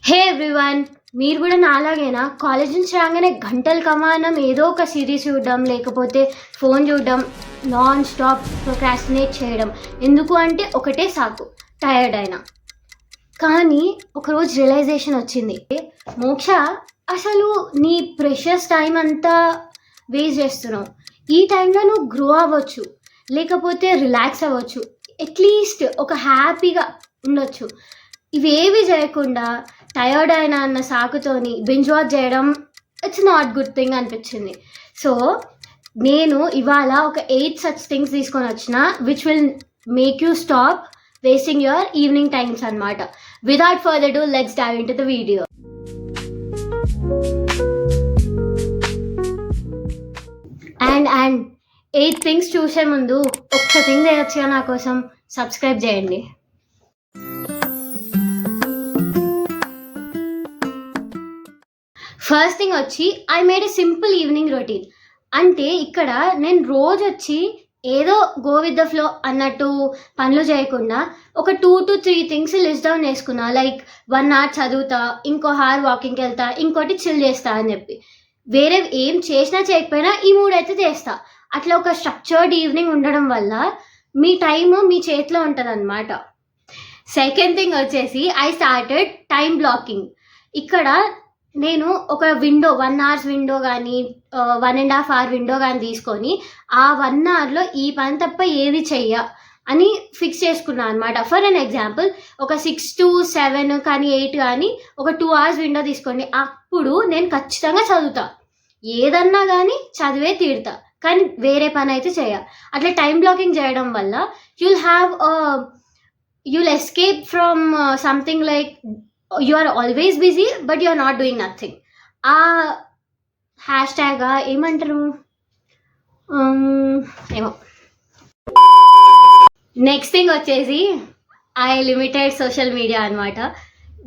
హే everyone, మీరు కూడా నాలాగేనా? College నుంచి రాగానే గంటలు కమానం ఏదో ఒక సిరీస్ చూడడం, లేకపోతే ఫోన్ చూడడం, నాన్ స్టాప్ ప్రొక్రాస్టినేట్ చేయడం. ఎందుకు అంటే ఒకటే సాకు, టైర్డ్ అయినా. కానీ ఒకరోజు రియలైజేషన్ వచ్చింది, మోక్ష అసలు నీ ప్రెషస్ టైం అంతా వేస్ట్ చేస్తున్నావు. ఈ టైంలో నువ్వు గ్రో అవ్వచ్చు, లేకపోతే రిలాక్స్ అవ్వచ్చు, అట్లీస్ట్ ఒక హ్యాపీగా ఉండొచ్చు. ఇవేవి చేయకుండా టయర్డ్ అయినా అన్న సాకుతోని బింజ్ వాచ్ చేయడం ఇట్స్ నాట్ గుడ్ థింగ్ అనిపించింది. సో నేను ఇవాళ ఒక 8 such థింగ్స్ తీసుకొని వచ్చిన which will make you stop wasting your evening times అనమాట. Without further ado let's dive into the video. And 8 things చూసే ముందు ఒక్క థింగ్ చేయొచ్చుగా నా కోసం, సబ్స్క్రైబ్ చేయండి. ఫస్ట్ థింగ్ వచ్చి I made a simple evening routine. అంటే ఇక్కడ నేను రోజు వచ్చి ఏదో గో విత్ ద ఫ్లో అన్నట్టు పనులు చేయకుండా ఒక 2 to 3 థింగ్స్ లిస్ట్ డౌన్ చేసుకున్నా. లైక్ 1 hour చదువుతా, ఇంకో హార్ వాకింగ్కి వెళ్తా, ఇంకోటి చిల్ చేస్తా అని చెప్పి. వేరే ఏం చేసినా చేయకపోయినా ఈ 3 అయితే చేస్తా. అట్లా ఒక స్ట్రక్చర్డ్ ఈవినింగ్ ఉండడం వల్ల మీ టైం మీ చేతిలో ఉంటుంది అనమాట. సెకండ్ థింగ్ వచ్చేసి ఐ స్టార్టెడ్ టైం బ్లాకింగ్. ఇక్కడ నేను ఒక విండో 1 hour విండో కానీ 1.5 hour విండో కానీ తీసుకొని ఆ 1 hourలో ఈ పని తప్ప ఏది చెయ్య అని ఫిక్స్ చేసుకున్నాను అనమాట. ఫర్ అన్ ఎగ్జాంపుల్ ఒక 6 to 7 కానీ 8 కానీ ఒక 2 hours విండో తీసుకోండి. అప్పుడు నేను ఖచ్చితంగా చదువుతా, ఏదన్నా కానీ చదివే తీరుతా, కానీ వేరే పని అయితే చేయ. అట్లా టైం బ్లాకింగ్ చేయడం వల్ల you'll escape from something like you are always busy but you are not doing nothing. ఆ హ్యాష్ ట్యాగ్ ఏమంటారు ఏమో. నెక్స్ట్ థింగ్ వచ్చేసి ఐ లిమిటెడ్ సోషల్ మీడియా అనమాట.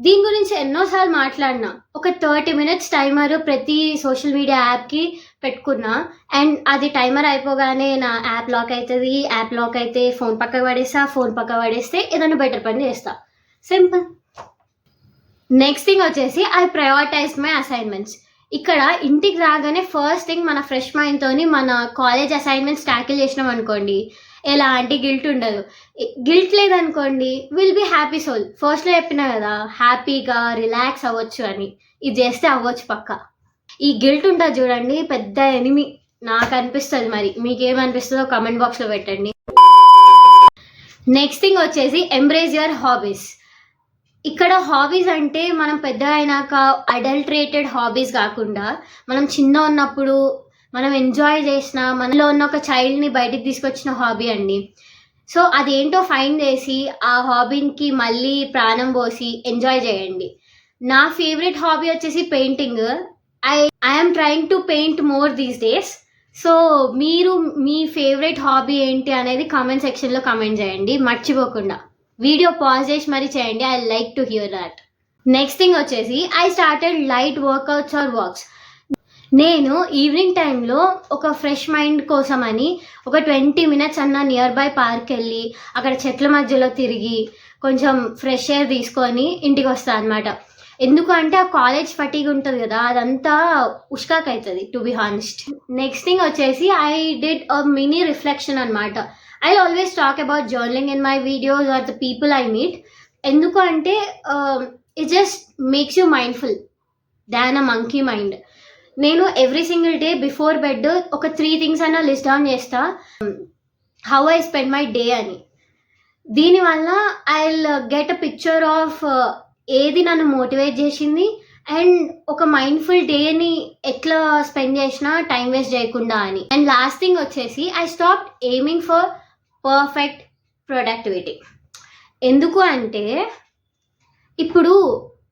దీని గురించి ఎన్నోసార్లు మాట్లాడినా. ఒక 30 minutes టైమర్ ప్రతి సోషల్ మీడియా యాప్కి పెట్టుకున్నా. అండ్ అది టైమర్ అయిపోగానే నా యాప్ లాక్ అవుతుంది. యాప్ లాక్ అయితే ఫోన్ పక్కకు పడేస్తా, ఫోన్ పక్కకు పడేస్తే ఏదైనా బెటర్ పని చేస్తా. సింపుల్. నెక్స్ట్ థింగ్ వచ్చేసి ఐ ప్రయారిటైజ్ మై అసైన్మెంట్స్. ఇక్కడ ఇంటికి రాగానే ఫస్ట్ థింగ్ మన ఫ్రెష్ మైండ్తోని మన కాలేజ్ అసైన్మెంట్స్ ట్యాకిల్ చేసినాం అనుకోండి, ఎలాంటి గిల్ట్ ఉండదు. గిల్ట్ లేదనుకోండి, విల్ బీ హ్యాపీ సోల్. ఫస్ట్లో చెప్పినా కదా హ్యాపీగా రిలాక్స్ అవ్వచ్చు అని, ఇది చేస్తే అవ్వచ్చు పక్క. ఈ గిల్ట్ ఉంటుంది చూడండి, పెద్ద ఎనిమి నాకు అనిపిస్తుంది. మరి మీకేమనిపిస్తుందో కమెంట్ బాక్స్లో పెట్టండి. నెక్స్ట్ థింగ్ వచ్చేసి ఎంబ్రేస్ యువర్ హాబీస్. ఇక్కడ హాబీస్ అంటే మనం పెద్దగా అయినాక అడల్ట్రేటెడ్ హాబీస్ కాకుండా మనం చిన్న ఉన్నప్పుడు మనం ఎంజాయ్ చేసిన, మనలో ఉన్న ఒక చైల్డ్ని బయటికి తీసుకొచ్చిన హాబీ అండి. సో అదేంటో ఫైండ్ చేసి ఆ హాబీకి మళ్ళీ ప్రాణం పోసి ఎంజాయ్ చేయండి. నా ఫేవరెట్ హాబీ వచ్చేసి painting. I'm trying to paint more these days. So మీరు మీ ఫేవరెట్ హాబీ ఏంటి అనేది కామెంట్ సెక్షన్లో కామెంట్ చేయండి మర్చిపోకుండా. వీడియో పాజ్ చేసి మరీ చేయండి, I like to hear that. Next thing వచ్చేసి I started light workouts or walks. నేను ఈవినింగ్ టైంలో ఒక ఫ్రెష్ మైండ్ కోసం అని ఒక 20 minutes అన్న నియర్ బై పార్క్ వెళ్ళి అక్కడ చెట్ల మధ్యలో తిరిగి కొంచెం ఫ్రెష్ ఎయిర్ తీసుకొని ఇంటికి వస్తాను అనమాట. ఎందుకు అంటే ఆ కాలేజ్ ఫటీగ్ ఉంటుంది కదా, అదంతా ఉష్కాక్ అవుతుంది to be honest. Next thing వచ్చేసి I did a mini reflection అనమాట. I'll always talk about journaling in my videos or the people I meet. ఎందుకు అంటే it just makes you mindful than a monkey mind. నేను every single day before bed ఒక 3 things అన్న list down చేస్తా, how I spend my day అని. దీనివల్ల I will get a picture of ఏది నన్ను మోటివేట్ చేసింది అండ్ ఒక మైండ్ఫుల్ డేని ఎట్లా స్పెండ్ చేసినా టైం వేస్ట్ చేయకుండా అని. అండ్ లాస్ట్ థింగ్ వచ్చేసి I stop aiming for perfect productivity. ఎందుకు అంటే ఇప్పుడు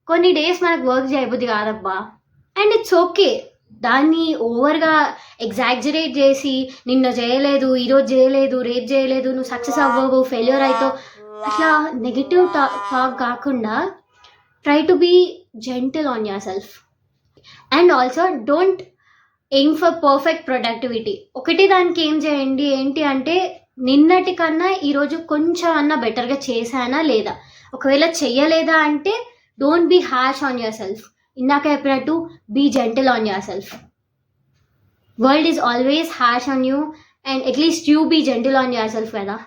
కొన్ని డేస్ మనకు వర్క్ చేయబుద్ది కాదబ్బా, అండ్ ఇట్స్ ఓకే. దాన్ని ఓవర్గా ఎగ్జాగ్జరేట్ చేసి నిన్న చేయలేదు, ఈరోజు చేయలేదు, రేపు చేయలేదు, నువ్వు సక్సెస్ అవ్వవు, ఫెయిల్యూర్ అవుతావు, అట్లా నెగిటివ్ టాక్ కాకుండా try to be gentle on yourself. And also don't aim for perfect productivity. ఒకటి దానికి ఏం చేయండి ఏంటి అంటే నిన్నటి కన్నా ఈరోజు కొంచెం అన్నా బెటర్గా చేశానా లేదా, ఒకవేళ చెయ్యలేదా అంటే don't be harsh on yourself. ఇందాక చెప్పినట్టు be gentle on yourself. World is always harsh on you and at least you be gentle on yourself కదా.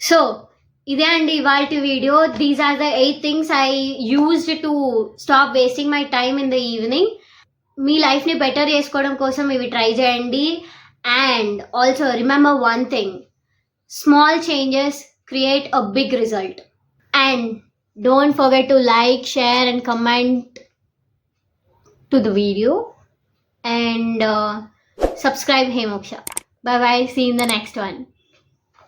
సో ఇదే అండి ఇవాళ video. These are the 8 things I used to stop wasting my time in the evening. మీ లైఫ్ని better చేసుకోవడం కోసం ఇవి try చేయండి. And also remember one thing, small changes create a big result. And don't forget to like, share and comment to the video. And subscribe. Hey Moksha. Bye bye. See you in the next one.